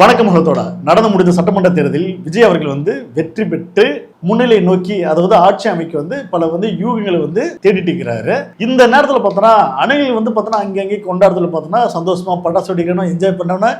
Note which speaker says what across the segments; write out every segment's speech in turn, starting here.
Speaker 1: வணக்கம் மகத்தோட நடந்து முடிந்த சட்டமன்ற தேர்தலில் விஜய் அவர்கள் வெற்றி பெற்று முன்னிலை நோக்கி அதாவது ஆட்சி அமைக்க பல யூகங்களை தேடிட்டு இருக்கிறாரு. இந்த நேரத்தில் பார்த்தோன்னா அணிகள் பார்த்தோன்னா அங்கங்கே கொண்டாடுறதுல பார்த்தோன்னா சந்தோஷமா பட்டாசு வெடிக்கணும், என்ஜாய் பண்ணோம்னா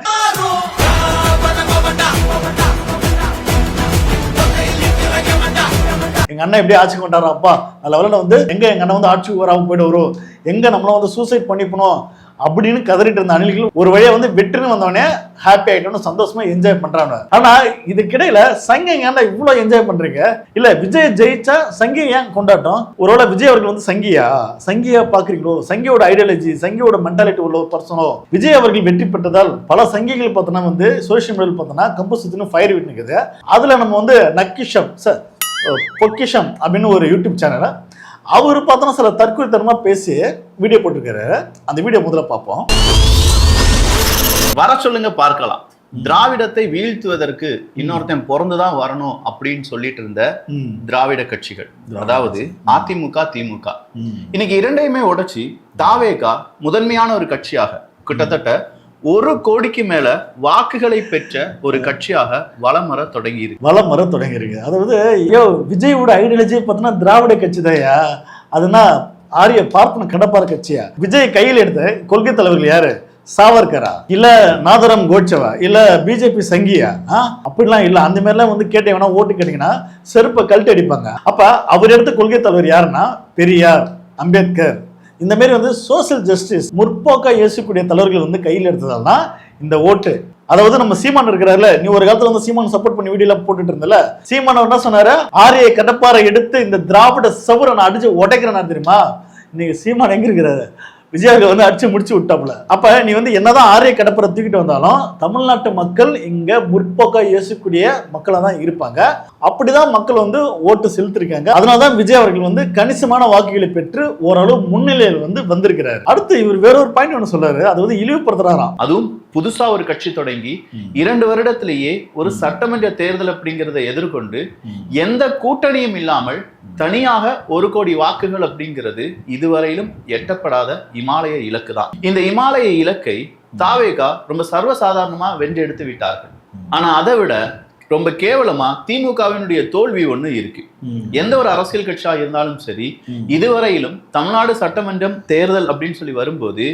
Speaker 1: எங்க அண்ணன் எப்படி ஆட்சி கொண்டாரு அப்பா அதில் எங்க எங்க அண்ணன் ஆட்சிக்கு வராமல் போயிட்டு வரும், எங்க நம்மள சூசைட் பண்ணிப்போம் அப்படின்னு கதறிட்டு இருந்த அணில்கள் ஒரு வழியா வெற்றின்னு வந்தவனே ஹாப்பி ஆயிட்டோம்னு சந்தோஷமா என்ஜாய் பண்றாங்க. ஆனா இதுக்கிடையில சங்கம் ஏன்டா இவ்வளவு என்ஜாய் பண்றீங்க? இல்ல விஜய் ஜெயிச்சா சங்கம் ஏன் கொண்டாட்டம்? ஒருவேளை விஜய் அவர்கள் சங்கியா பாக்குறீங்களோ? சங்கியோட ஐடியாலஜி சங்கியோட மென்டாலிட்டி உள்ள பர்சனோ? விஜய் அவர்கள் வெற்றி பெற்றதால் பல சங்கிகள் பார்த்தோன்னா சோசியல் மீடியாவில் பார்த்தோன்னா கம்பு சுத்தின்னு ஃபயர் விட்டு நிற்குது. அதுல நம்ம நக்கிஷம் பொக்கிஷம் அப்படின்னு ஒரு யூடியூப் சேனலை அவர் பார்த்தோன்னா சில தற்கொலைத்தனமா பேசி வீடியோ போட்டிருக்காரு. அந்த வீடியோ முதல்ல பார்ப்போம்.
Speaker 2: வர சொல்லுங்க பார்க்கலாம். திராவிடத்தை வீழ்த்துவதற்கு இன்னொருத்தன் பிறந்துதான் வரணும் அப்படின்னு சொல்லிட்டு இருந்த திராவிட கட்சிகள், அதாவது அதிமுக திமுக, இன்னைக்கு இரண்டையுமே உடைச்சி தாவேகா முதன்மையான ஒரு கட்சியாக கிட்டத்தட்ட 1 கோடிக்கு மேல வாக்குகளை பெற்ற ஒரு கட்சியாக வலம் வர தொடங்கியிருக்கு.
Speaker 1: அதாவது விஜயோட ஐடியாலஜி பார்த்தோன்னா திராவிட கட்சி தாயா, அதுனா ஆரிய பார்ப்பன கடப்பார கட்சியா? விஜய் கையில் எடுத்த கொள்கை தலைவர்கள் யாரு? சாவர்கரா இல்ல நாதரம் கோட்சவா இல்ல பிஜேபி சங்கியா? அப்படிலாம் இல்ல. அந்த மாதிரிலாம் கேட்டீங்கன்னா ஓட்டு கேட்டீங்கன்னா செருப்பை கழட்டி அடிப்பாங்க. அப்ப அவர் எடுத்த கொள்கை தலைவர் யாருன்னா பெரியார், அம்பேத்கர், இந்த மாதிரி சோசியல் ஜஸ்டிஸ் முற்போக்கா யோசிக்கக்கூடிய தலைவர்கள் கையில் எடுத்ததால்தான் இந்த ஓட்டு. அதாவது நம்ம சீமான் இருக்கிறாருல, நீ ஒரு காலத்துல சீமான் சப்போர்ட் பண்ணி வீடியோல போட்டுட்டு இருந்தல, சீமான் என்ன சொன்னாரு? ஆரிய கடப்பாறை எடுத்து இந்த திராவிட சவுரை நான் அடிச்சு உடைக்கிறேன் தெரியுமா? இன்னைக்கு சீமான் எங்க இருக்கிறாரு? விஜயாவுக்கு அடிச்சு முடிச்சு விட்டாப்புல. அப்ப நீ என்னதான் ஆரிய கடப்பரை தூக்கிட்டு வந்தாலும் தமிழ்நாட்டு மக்கள் இங்க முற்போக்கா யோசிக்கக்கூடிய மக்களா தான் இருப்பாங்க. அப்படிதான் மக்கள் ஓட்டு செலுத்திருக்காங்க. அதனாலதான் விஜய் அவர்கள் கணிசமான வாக்குகளை பெற்று ஓரளவு முன்னிலையில் வந்திருக்கிறாரு. அடுத்து இவர் வேற ஒரு பாயிண்ட் ஒன்று சொல்றாரு, அது இழிவுபடுத்துறாராம்.
Speaker 2: அதுவும் புதுசா ஒரு கட்சி தொடங்கி 2 வருடத்திலேயே ஒரு சட்டமன்ற தேர்தல் அப்படிங்கிறத எதிர்கொண்டு எந்த கூட்டணியும் இல்லாமல் தனியாக 1 கோடி வாக்குகள் அப்படிங்கிறது இதுவரையிலும் எட்டப்படாத இமாலய இலக்கு தான். இந்த இமாலய இலக்கை தாவேகா ரொம்ப சர்வசாதாரணமா வென்று எடுத்து விட்டார்கள். ஆனா அதை விட ரொம்ப கேவலமா திமுகவினுடைய தோல்வி ஒண்ணு இருக்கு. எந்த ஒரு அரசியல் கட்சியா இருந்தாலும் சரி, இதுவரையிலும் தமிழ்நாடு சட்டமன்றம் தேர்தல் அப்படின்னு சொல்லி வரும்போது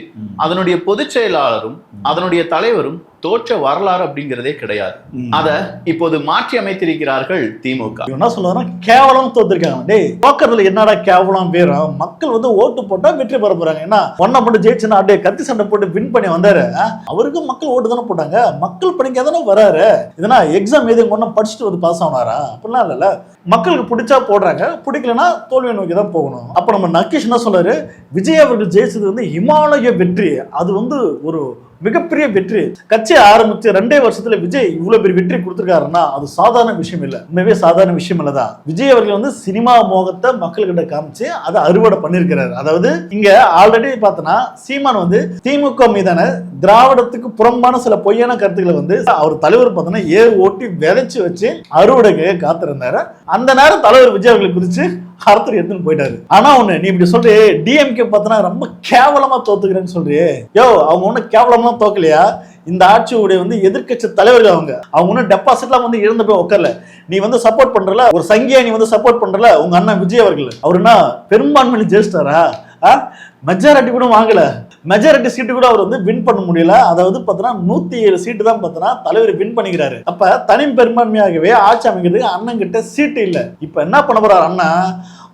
Speaker 2: அதனுடைய பொதுச் செயலாளரும் அதனுடைய தலைவரும் தோற்ற வரலாறு அப்படிங்கிறதே கிடையாது. அத இப்போது மாற்றி அமைத்திருக்கிறார்கள் திமுக.
Speaker 1: என்ன சொல்லுவாங்க? கேவலம் தோத்துருக்காங்க. டேய், தோக்கறதுல என்னடா கேவலம்? வேற மக்கள் ஓட்டு போட்டா வெற்றி பெற போறாங்க. என்ன ஒன்ன மட்டும் ஜெயிச்சுன்னா அப்படியே கத்தி சண்டை போட்டு வின் பண்ணி வந்தாரு. அவருக்கும் மக்கள் ஓட்டு தானே போட்டாங்க, மக்கள் படிக்க தானே வராரு. இதனா எக்ஸாம் எதுவும் ஒன்னும் படிச்சுட்டு பாஸ் ஆனாரா? அப்படிலாம் இல்ல. மக்களுக்கு பிடிச்சா போடுறாங்க, பிடிக்கலன்னா தோல்வியை நோக்கி தான் போகணும். அப்ப நம்ம நக்கீஷ் என்ன சொல்றாரு? விஜய் அவர்கள் ஜெயிச்சது இமாலய வெற்றி, அது ஒரு மிகப்பெரிய வெற்றி. கட்சி ஆரம்பிச்சு 2 வருஷத்துல விஜய் இவ்வளவு பெரிய வெற்றி கொடுத்திருக்காருன்னா அது சாதாரண விஷயம் இல்ல. உண்மையே சாதாரண விஷயம் இல்லதான். விஜய் அவர்கள் சினிமா மோகத்தை மக்கள்கிட்ட காமிச்சு அதை அறுவடை பண்ணிருக்கிறாரு. அதாவது இங்க ஆல்ரெடி பார்த்தோன்னா சீமான் திமுக மீதான திராவிடத்துக்கு புறம்பான சில பொய்யான கருத்துக்களை அவர் தலைவர் பார்த்தோன்னா ஏர் ஓட்டி விதைச்சு வச்சு அறுவடைக்கு காத்திருந்தாரு. அந்த நேரம் தலைவர் விஜய் அவர்களை குறிச்சு அர்த்தர் எடுத்துன்னு போயிட்டாரு. ஆனா ஒண்ணு, நீ இப்படி சொல்ற டிஎம்கே பார்த்தனா ரொம்ப கேவலமா தோத்துக்கிறேன்னு சொல்றியே. அவங்க ஒண்ணு கேவலமா தோக்கலையா? இந்த ஆட்சியுடைய எதிர்க்கட்சி தலைவர்கள் அவங்க ஒன்னும் டெபாசிட்லாம் இழந்து போய் உட்கரல. நீ சப்போர்ட் பண்றல, ஒரு சங்கியா நீ சப்போர்ட் பண்றல. உங்க அண்ணன் விஜய் அவர்கள் அவருன்னா பெரும்பான்மையில ஜெயிச்சிட்டாரா? மெஜாரிட்டி கூட வாங்கல, மெஜாரிட்டி சீட்டு கூட அவர் வின் பண்ண முடியல. அதாவது பார்த்தோன்னா 107 சீட்டு தான் பார்த்தோன்னா தலைவர் வின் பண்ணிக்கிறாரு. அப்ப தனி பெரும்பான்மையாகவே ஆட்சி அமைக்கிறதுக்கு அண்ணன் கிட்ட சீட்டு இல்லை. இப்ப என்ன பண்ண போறாரு அண்ணா?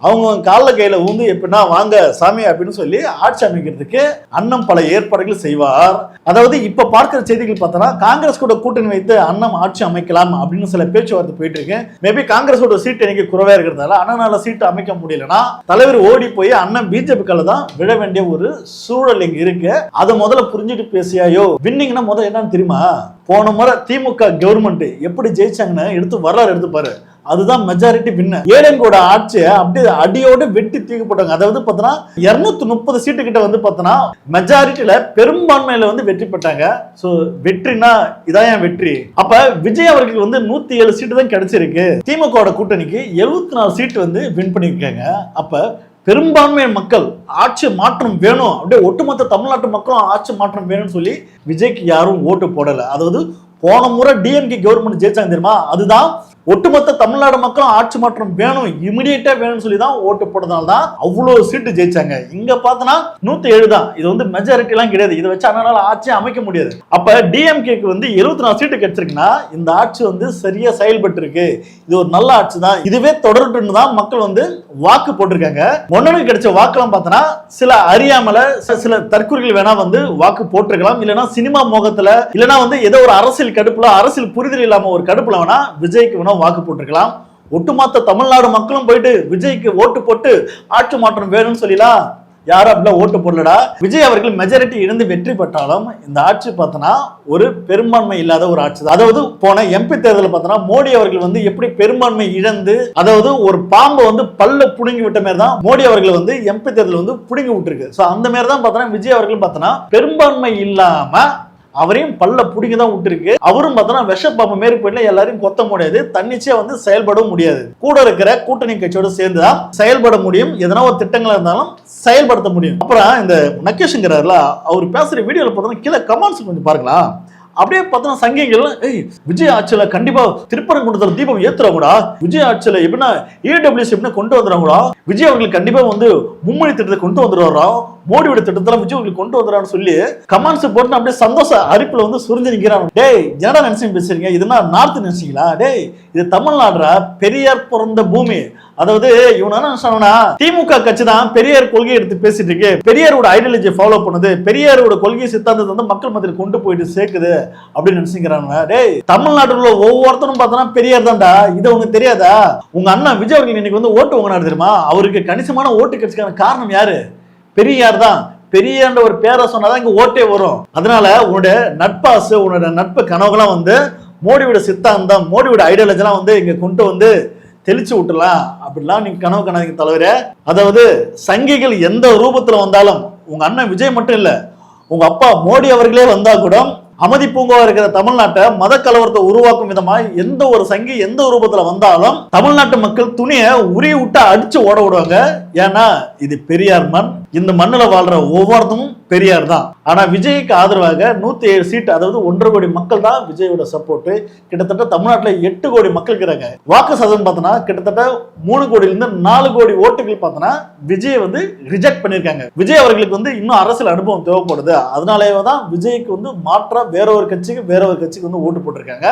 Speaker 1: அவங்க காலில் கையில எப்படின்னா வாங்க சாமி அப்படின்னு சொல்லி ஆட்சி அமைக்கிறதுக்கு அண்ணன் பல ஏற்பாடுகள் செய்வார். அதாவது இப்ப பார்க்கிற செய்திகள் பார்த்தோன்னா காங்கிரஸ் கூட கூட்டணி வைத்து அண்ணன் ஆட்சி அமைக்கலாம் அப்படின்னு சில பேச்சுவார்த்தை போயிட்டு இருக்கு. மேபி காங்கிரஸோட சீட்டு எனக்கு குறைவா இருக்கிறதால அண்ணனால சீட்டு அமைக்க முடியலன்னா தலைவர் ஓடி போய் அண்ணன் பிஜேபி கால தான் விழ வேண்டிய ஒரு சூழல் இங்க இருக்கு. அதை முதல்ல புரிஞ்சுட்டு பேசியாயோ. வின்னிங்னா முதல்ல என்னன்னு தெரியுமா? போன முறை திமுக கவர்மெண்ட் எப்படி ஜெயிச்சாங்கன்னு எடுத்து வரலாறு எடுத்து பாரு. அதுதான் மெஜாரிட்டி வின்ன. ஏழங்கோட ஆட்சியை அப்படியே அடியோடு வெட்டி தூக்கி போட்டாங்க. அதாவது பார்த்தோன்னா 230 சீட்டு கிட்ட பார்த்தோன்னா மெஜாரிட்டியில பெரும்பான்மையில வெற்றி பெற்றாங்க. சோ வெற்றினா இதான் வெற்றி. அப்ப விஜய் அவர்களுக்கு 107 சீட்டு தான் கிடைச்சிருக்கு. திமுக கூட்டணிக்கு 74 சீட்டு வின் பண்ணிருக்காங்க. அப்ப பெரும்பான்மை மக்கள் ஆட்சி மாற்றம் வேணும், அப்படியே ஒட்டுமொத்த தமிழ்நாட்டு மக்களும் ஆட்சி மாற்றம் வேணும்னு சொல்லி விஜய்க்கு யாரும் ஓட்டு போடல. அதாவது போன முறை டிஎம்கே கவர்மெண்ட் ஜெயிச்சாங்க தெரியுமா, அதுதான் ஒட்டுமொத்த தமிழ்நாடு மக்களும் ஆட்சி மாற்றம் வேணும், இமிடியேட்டா வேணும்னு சொல்லி தான் ஓட்டு போட்டதால தான் அவ்வளவு சீட்டு ஜெயிச்சாங்க. இங்க பார்த்தனா 107 தான். இது வந்து மெஜாரிட்டி எல்லாம் கிடையாது. இதை வச்சு அதனால ஆட்சி அமைக்க முடியாது. அப்ப டிஎம்கேக்கு வந்து 74 சீட்டு கிடைச்சிருக்குன்னா இந்த ஆட்சி வந்து சரியா செயல்பட்டு இருக்கு, இது ஒரு நல்ல ஆட்சி தான், இதுவே தொடரட்டுன்னு தான் மக்கள் வந்து வாக்கு போட்டிருக்காங்க. ஒன்னனுக்கு கிடைச்ச வாக்கெல்லாம் பார்த்தனா சில அறியாமல சில தற்கொலைகள் வேணா வந்து வாக்கு போட்டிருக்கலாம், இல்லைன்னா சினிமா மோகத்துல, இல்லைன்னா வந்து ஏதோ ஒரு அரசியல் கடுப்புல, அரசியல் புரிதல் இல்லாம ஒரு கடுப்புல வேணா விஜய்க்கு வேணா வாக்கு போட்டிருக்கலாம். ஒட்டுமொத்த தமிழ்நாடு மக்களும் போயிட்டு விஜய்க்கு ஓட்டு போட்டு ஆட்சி மாற்றம் வேணும்னு சொல்லலாம் யாரும் அப்படிலாம் ஓட்டு போடலடா. விஜய் அவர்கள் மெஜாரிட்டி இருந்து வெற்றி பெற்றாலும் இந்த ஆட்சி பார்த்தனா ஒரு பெரும்பான்மை இல்லாத ஒரு ஆட்சி தான். அதாவது போன எம்பி தேர்தலில் பார்த்தனா மோடி அவர்கள் வந்து எப்படி பெரும்பான்மை இழந்து, அதாவது ஒரு பாம்பை வந்து பல்ல புடுங்கி விட்ட மாதிரி தான் மோடி அவர்கள் வந்து எம்பி தேர்தல் வந்து புடுங்கி விட்டுருக்கு. ஸோ அந்த மாதிரி தான் பார்த்தனா விஜய் அவர்கள் பார்த்தனா பெரும்பான்மை இல்லாம அவரையும் பல்ல புடிங்க தான் விட்டுருக்கு. அவரும் பார்த்தோன்னா விஷப்பாம்பு மாரி போயிட்டு எல்லாரையும் கொத்த முடியாது, தன்னிச்சையா வந்து செயல்படவும் முடியாது. கூட இருக்கிற கூட்டணி கட்சியோட சேர்ந்து தான் செயல்பட முடியும், எதனா ஒரு திட்டங்களா இருந்தாலும் செயல்படுத்த முடியும். அப்புறம் இந்த நக்கேஷ்ங்கிறாருல, அவர் பேசுற வீடியோல பார்த்தோன்னா கீழே கமெண்ட்ஸ் கொஞ்சம் பாருங்களா. அப்படியே பார்த்தோன்னா சங்கிகள், விஜய் ஆட்சியில கண்டிப்பா திருப்பரங்குன்றத்துல தீபம் ஏத்துறாங்கடா, விஜய் ஆட்சியில எப்படின்னா EWS எப்படின்னா கொண்டு வந்துறாங்கடா, விஜய் அவங்களுக்கு கண்டிப்பா வந்து மும்மொழி திட்டத்தை கொண்டு வந்துடுவாரா, மோடியோட திட்டத்தெல்லாம் விஜய் அவங்களுக்கு கொண்டு வந்துறான்னு சொல்லி கமெண்ட்ஸ் போட்டு அப்படியே சந்தோஷ அரிப்புல வந்து சுரிஞ்சு நிக்கிறாங்க. டேய் என்னடா நினைச்சு பேசுறீங்க, இதுனா நார்த் நினைச்சீங்களா? டேய் இது தமிழ்நாடுறா, பெரியார் பிறந்த பூமி. அதாவது இவனா திமுக கட்சி தான் பெரியார் கொள்கையை எடுத்து பேசிட்டு இருக்கு, பெரியாரோட ஐடியாலஜி ஃபாலோ பண்ணுது, பெரியாரோட கொள்கை சித்தாந்தத்தை வந்து மக்கள் மத்தியில் கொண்டு போயிட்டு சேர்க்குது அப்படின்னு நினைச்சுக்கிறாங்க. டேய் தமிழ்நாட்டில் உள்ள ஒவ்வொருத்தரும் பார்த்தோன்னா பெரியார் தான்டா, இது உங்களுக்கு தெரியாதா? உங்க அண்ணா விஜய் அவர்கள் இன்னைக்கு வந்து ஓட்டு வாங்கினாரு தெரியுமா, அவருக்கு கணிசமான ஓட்டு கிடைச்சதுக்கான காரணம் யாரு? பெரியார் தான். பெரியார்ன்ற ஒரு பேரை சொன்னாதான் இங்க ஓட்டே வரும். அதனால உன்னோட நட்பாசு, உன்னோட நட்பு கனவுகளாம் வந்து மோடியோட சித்தாந்தம், மோடியோட ஐடியாலஜிலாம் வந்து இங்க கொண்டு வந்து தெளிச்சு விட்டுலாம் அப்படிலாம் நீங்க கனவு காணாதீங்க தலைவரே. அதாவது சங்கிகள் எந்த ரூபத்துல வந்தாலும், உங்க அண்ணன் விஜய் மட்டும் இல்ல, உங்க அப்பா மோடி அவர்களே வந்தா கூட அமைதி பூங்காவா இருக்கிற தமிழ்நாட்டை மத கலவரத்தை உருவாக்கும் விதமா எந்த ஒரு சங்கி எந்த ரூபத்துல வந்தாலும் தமிழ்நாட்டு மக்கள் துணியை உரிய விட்டு அடிச்சு ஓட விடுவாங்க. ஏன்னா இது பெரியார் மண், இந்த மண்ணுல வாழ்ற ஒவ்வொருத்தமும் பெரியார் தான். ஆனா விஜய்க்கு ஆதரவாக 107 சீட், அதாவது 1.5 கோடி மக்கள் தான் விஜயோட சப்போர்ட். கிட்டத்தட்ட தமிழ்நாட்டில் 8 கோடி மக்கள் இருக்கிறாங்க. வாக்கு சதவீதம் பார்த்தோன்னா கிட்டத்தட்ட 3 கோடியிலிருந்து 4 கோடி ஓட்டுகள் பார்த்தோன்னா விஜய் வந்து ரிஜெக்ட் பண்ணியிருக்காங்க. விஜய் அவர்களுக்கு வந்து இன்னும் அரசியல் அனுபவம் தேவைப்படுது, அதனாலேயே தான் விஜய்க்கு வந்து மாற்றா வேற ஒரு கட்சிக்கு வந்து ஓட்டு போட்டிருக்காங்க.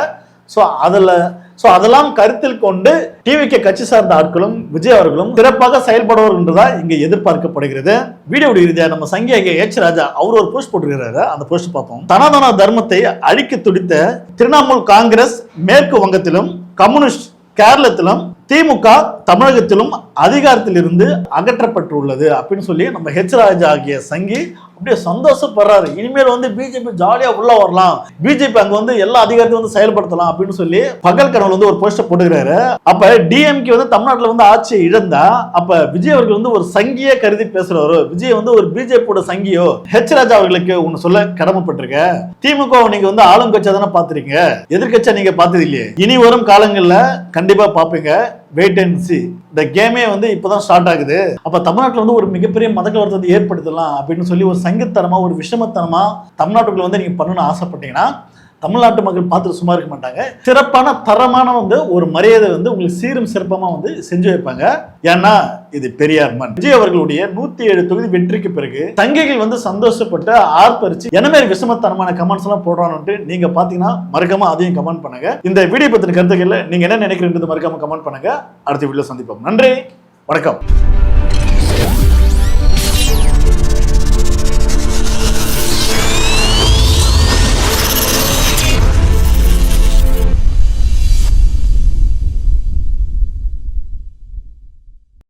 Speaker 1: அதெல்லாம் கருத்தில் கொண்டு டிவிகே கட்சி சார்ந்த ஆட்களும் விஜய் அவர்களும் சிறப்பாக செயல்படுவார் என்றுதான் இங்க எதிர்பார்க்கப்படுகிறது. வீடியோ ரீதியா நம்ம சங்கி H ராஜா அவர் ஒரு போஸ்ட் போட்டிருக்கிறாரு, அந்த போஸ்ட் பார்ப்போம். சனாதன தர்மத்தை அழிக்க துடித்த திரிணாமுல் காங்கிரஸ் மேற்கு வங்கத்திலும், கம்யூனிஸ்ட் கேரளத்திலும், திமுக தமிழகத்திலும் அதிகாரத்தில் இருந்து அகற்றப்பட்டுள்ளது அப்படின்னு சொல்லி நம்ம H ராஜா ஆகிய சங்கி அப்படியே சந்தோஷப்படுறாரு. இனிமேல் வந்து பிஜேபி ஜாலியா உள்ள வரலாம், பிஜேபி அங்க வந்து எல்லா அதிகாரத்தையும் வந்து செயல்படுத்தலாம் அப்படின்னு சொல்லி பகல் கனவுல வந்து ஒரு போஸ்டர் போட்டுக்கிறாரு. அப்ப டிஎம்கே வந்து தமிழ்நாட்டுல வந்து ஆட்சியை இழந்தா அப்ப விஜய் அவர்கள் வந்து ஒரு சங்கியே கருதி பேசுறவரோ, விஜய் வந்து ஒரு பிஜேபியோட சங்கியோ, H ராஜா அவர்களுக்கு ஒன்னு சொல்ல கடமைப்பட்டிருக்க. திமுக நீங்க வந்து ஆளும் கட்சியா தானே பாத்துறீங்க, எதிர்கட்சியா நீங்க பார்த்தது இல்லையே. இனி வரும் காலங்கள்ல கண்டிப்பா பாப்பீங்க, வெயிட் அண்ட் சி. இந்த கேமே வந்து இப்பதான் ஸ்டார்ட் ஆகுது. அப்ப தமிழ்நாட்டுல வந்து ஒரு மிகப்பெரிய மத கலவரத்தை வந்து ஏற்படுத்தலாம் அப்படின்னு சொல்லி ஒரு சங்கத்தனமா ஒரு விஷமத்தனமா தமிழ்நாட்டுக்குள்ள வந்து நீங்க பண்ணணும்னு ஆசைப்பட்டீங்கன்னா தமிழ்நாட்டு மக்கள் பார்த்துட்டு சும்மா இருக்க மாட்டாங்க. சிறப்பான தரமான வந்து ஒரு மரியாதை வந்து உங்களுக்கு சீரும் சிறப்பமா வந்து செஞ்சு வைப்பாங்க. ஏன்னா இது பெரியார் மண். விஜய் அவர்களுடைய 107 தொகுதி வெற்றிக்கு பிறகு சங்கிகள் வந்து சந்தோஷப்பட்டு ஆர்ப்பரிச்சு என்ன மாதிரி விஷமத்தனமான கமெண்ட்ஸ் எல்லாம் போடுறான்னு நீங்க பாத்தீங்கன்னா மறக்காம அதையும் கமெண்ட் பண்ணுங்க. இந்த வீடியோ பத்தின கருத்துக்கள் நீங்க என்ன நினைக்கிறீங்க மறக்காம கமெண்ட் பண்ணுங்க. அடுத்த வீடியோ சந்திப்போம். நன்றி, வணக்கம்.